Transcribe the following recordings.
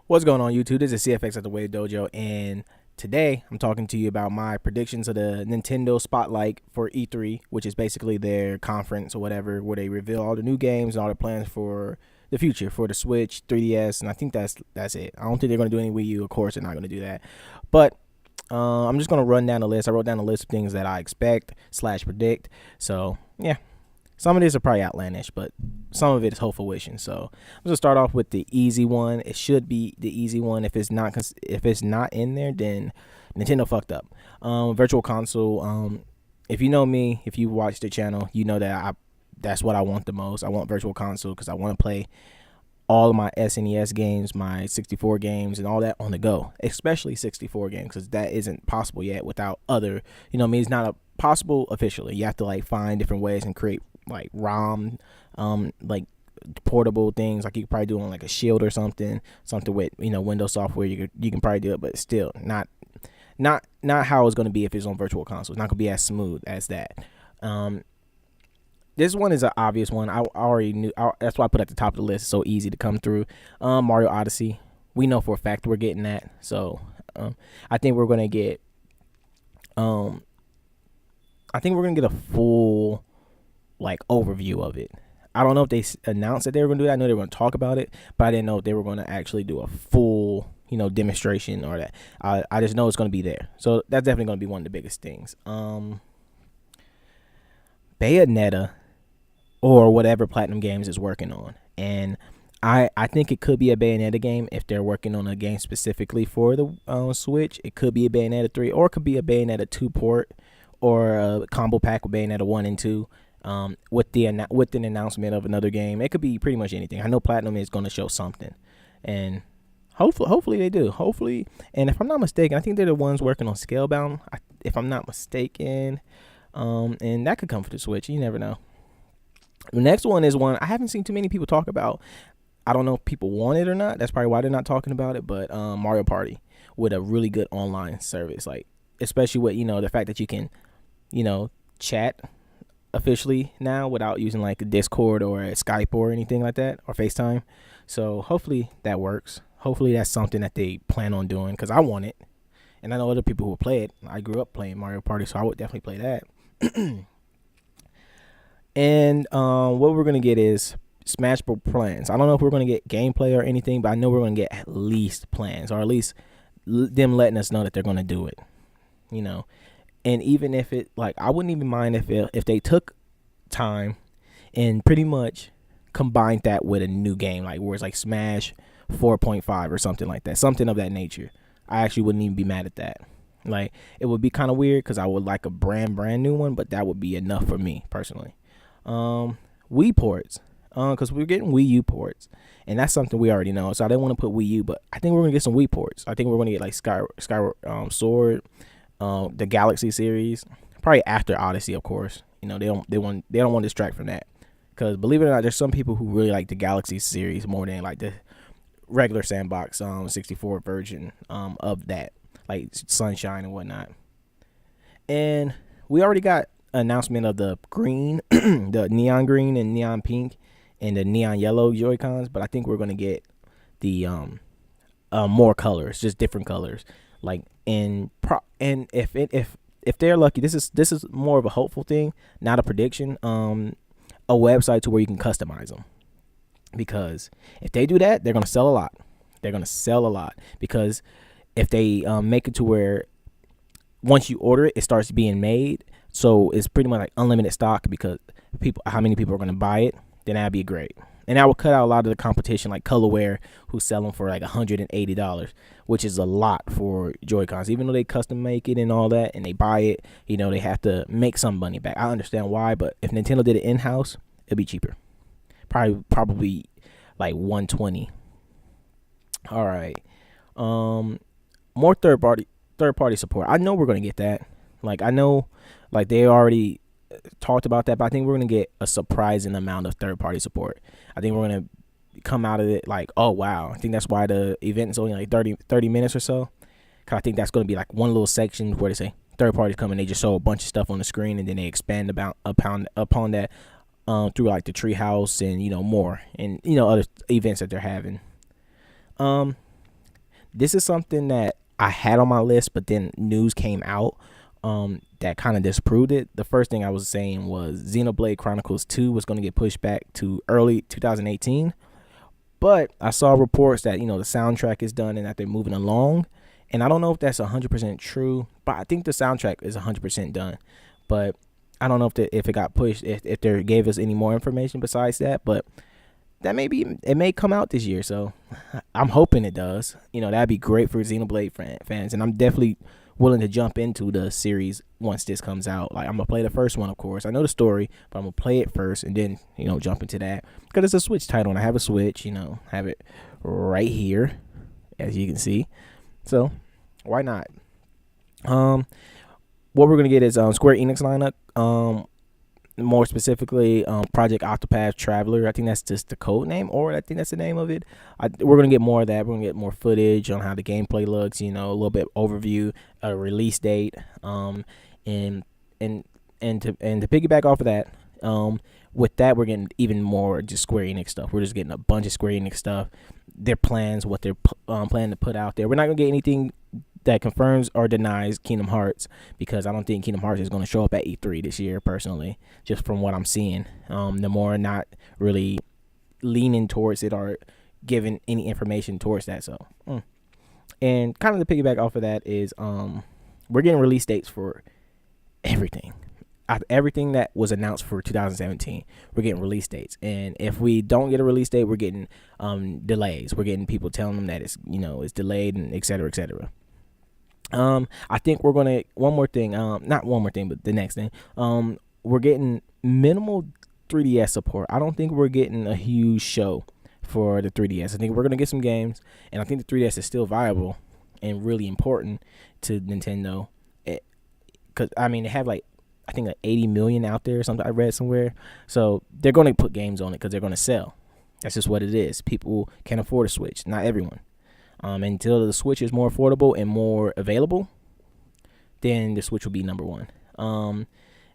What's going on, YouTube? This is CFX at the Wave Dojo, and today I'm talking to you about my predictions of the Nintendo Spotlight for E3, which is basically their conference or whatever, where they reveal all the new games and all their plans for the future for the Switch, 3DS, and I think that's it. I don't think they're going to do any Wii U. Of course, they're not going to do that, but I'm just going to run down the list. I wrote down a list of things that I expect / predict. So yeah, some of these are probably outlandish, but some of it is hopeful wishing. So I'm gonna start off with the easy one. It should be the easy one. If it's not in there, then Nintendo fucked up. Virtual console. If you know me, if you watch the channel, you know that that's what I want the most. I want virtual console because I want to play all of my SNES games, my 64 games, and all that on the go. Especially 64 games, because that isn't possible yet without other. You know, it's not possible officially. You have to like find different ways and create like ROM, like portable things like you could probably do on like a Shield or something with Windows software. You can probably do it, but still not how it's going to be if it's on virtual console. It's not going to be as smooth as that. This one is an obvious one. I already knew. That's why I put it at the top of the list. It's so easy to come through. Mario Odyssey. We know for a fact we're getting that. So I think we're gonna get. I think we're gonna get a full like overview of it. I don't know if they announced that they were going to do that. I know they were going to talk about it, but I didn't know if they were going to actually do a full, demonstration or that. I just know it's going to be there. So that's definitely going to be one of the biggest things. Bayonetta or whatever Platinum Games is working on. And I think it could be a Bayonetta game if they're working on a game specifically for the Switch. It could be a Bayonetta 3 or it could be a Bayonetta 2 port or a combo pack with Bayonetta 1 and 2. With an announcement of another game. It could be pretty much anything. I know Platinum is going to show something, and hopefully they do. Hopefully, and if I'm not mistaken, I think they're the ones working on Scalebound. If I'm not mistaken, and that could come for the Switch. You never know. The next one is one I haven't seen too many people talk about. I don't know if people want it or not. That's probably why they're not talking about it. But Mario Party with a really good online service, like especially with the fact that you can, chat officially now without using like a Discord or a Skype or anything like that or FaceTime. So hopefully that works. Hopefully that's something that they plan on doing because I want it. And I know other people who will play it. I grew up playing Mario Party, so I would definitely play that. And what we're going to get is Smash Bros. Plans. I don't know if we're going to get gameplay or anything, but I know we're going to get at least plans or at least them letting us know that they're going to do it. And even if it, like, I wouldn't even mind if they took time and pretty much combined that with a new game, like where it's like Smash 4.5 or something like that, something of that nature. I actually wouldn't even be mad at that. Like, it would be kind of weird because I would like a brand new one, but that would be enough for me personally. Wii ports, because we're getting Wii U ports, and that's something we already know. So I didn't want to put Wii U, but I think we're gonna get some Wii ports. I think we're gonna get like Skyward Sword. The Galaxy series, probably after Odyssey, of course. They don't want to distract from that, because believe it or not, there's some people who really like the Galaxy series more than like the regular sandbox 64 version of that, like Sunshine and whatnot. And we already got an announcement of the green, the neon green and neon pink and the neon yellow Joy-Cons, but I think we're gonna get the more colors, just different colors. Like and if they're lucky, this is more of a hopeful thing, not a prediction. A website to where you can customize them, because if they do that, they're gonna sell a lot. They're gonna sell a lot because if they make it to where once you order it, it starts being made, so it's pretty much like unlimited stock because how many people are gonna buy it, then that'd be great. And that will cut out a lot of the competition, like Colorware, who sell them for like $180, which is a lot for Joy-Cons. Even though they custom make it and all that, and they buy it, they have to make some money back. I understand why, but if Nintendo did it in-house, it'd be cheaper. Probably like $120. All right. More third party support. I know we're gonna get that. Like I know, like they already talked about that, but I think we're gonna get a surprising amount of third-party support. I think we're gonna come out of it like, oh wow. I think that's why the event is only like 30 minutes or so, because I think that's gonna be like one little section where they say third parties come and they just show a bunch of stuff on the screen, and then they expand upon that through like the treehouse and more, and other events that they're having. this is something that I had on my list, but then news came out that kind of disproved it. The first thing I was saying was Xenoblade Chronicles 2 was going to get pushed back to early 2018. But I saw reports that, the soundtrack is done and that they're moving along. And I don't know if that's 100% true, but I think the soundtrack is 100% done. But I don't know if it got pushed, if they gave us any more information besides that. But it may come out this year. So I'm hoping it does. That'd be great for Xenoblade fans. And I'm definitely willing to jump into the series once this comes out. Like, I'm gonna play the first one, of course. I know the story, but I'm gonna play it first and then jump into that, because it's a Switch title and I have a Switch. Have it right here, as you can see. So why not? What we're gonna get is Square Enix lineup. More specifically, Project Octopath Traveler. I think that's just the code name, or I think that's the name of it. We're gonna get more of that. We're gonna get more footage on how the gameplay looks. A little bit overview, a release date, and to piggyback off of that, with that we're getting even more just Square Enix stuff. We're just getting a bunch of Square Enix stuff, their plans, what they're planning to put out there. We're not gonna get anything that confirms or denies Kingdom Hearts, because I don't think Kingdom Hearts is going to show up at E3 this year, personally, just from what I'm seeing. The more not really leaning towards it or giving any information towards that. So, and kind of to piggyback off of that is we're getting release dates for everything. Everything that was announced for 2017, we're getting release dates. And if we don't get a release date, we're getting delays. We're getting people telling them that it's delayed, and et cetera, et cetera. I think we're gonna one more thing. Not one more thing, but the next thing. We're getting minimal 3DS support. I don't think we're getting a huge show for the 3DS. I think we're gonna get some games, and I think the 3DS is still viable and really important to Nintendo. Because they have I think 80 million out there or something. I read somewhere, so they're gonna put games on it because they're gonna sell. That's just what it is. People can afford a Switch. Not everyone. Until the Switch is more affordable and more available, then the Switch will be number one.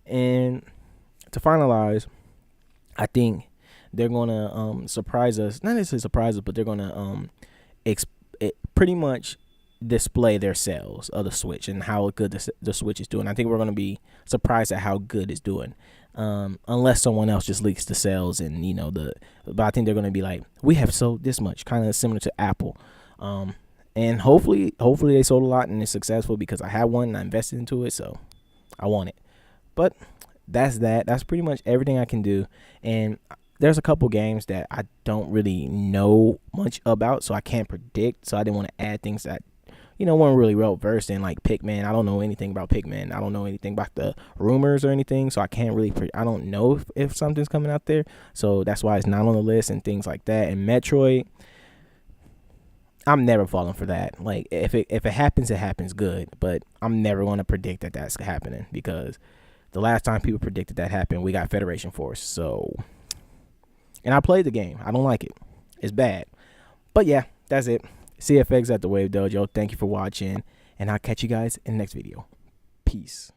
And to finalize, I think they're gonna surprise us. Not necessarily surprise us, but they're gonna pretty much display their sales of the Switch and how good the Switch is doing. I think we're gonna be surprised at how good it's doing. Unless someone else just leaks the sales and but I think they're gonna be like, we have sold this much, kind of similar to Apple. And hopefully they sold a lot and it's successful, because I had one and I invested into it, so I want it. But that's pretty much everything I can do. And there's a couple games that I don't really know much about, so I can't predict. So I didn't want to add things that weren't really well versed in, like Pikmin. I don't know anything about Pikmin. I don't know anything about the rumors or anything, so I can't really I don't know if something's coming out there. So that's why it's not on the list and things like that. And Metroid, I'm never falling for that. Like, if it happens, it happens good. But I'm never going to predict that that's happening, because the last time people predicted that happened, we got Federation Force. So, and I played the game. I don't like it. It's bad. But yeah, that's it. CFX at the Wave Dojo. Thank you for watching, and I'll catch you guys in the next video. Peace.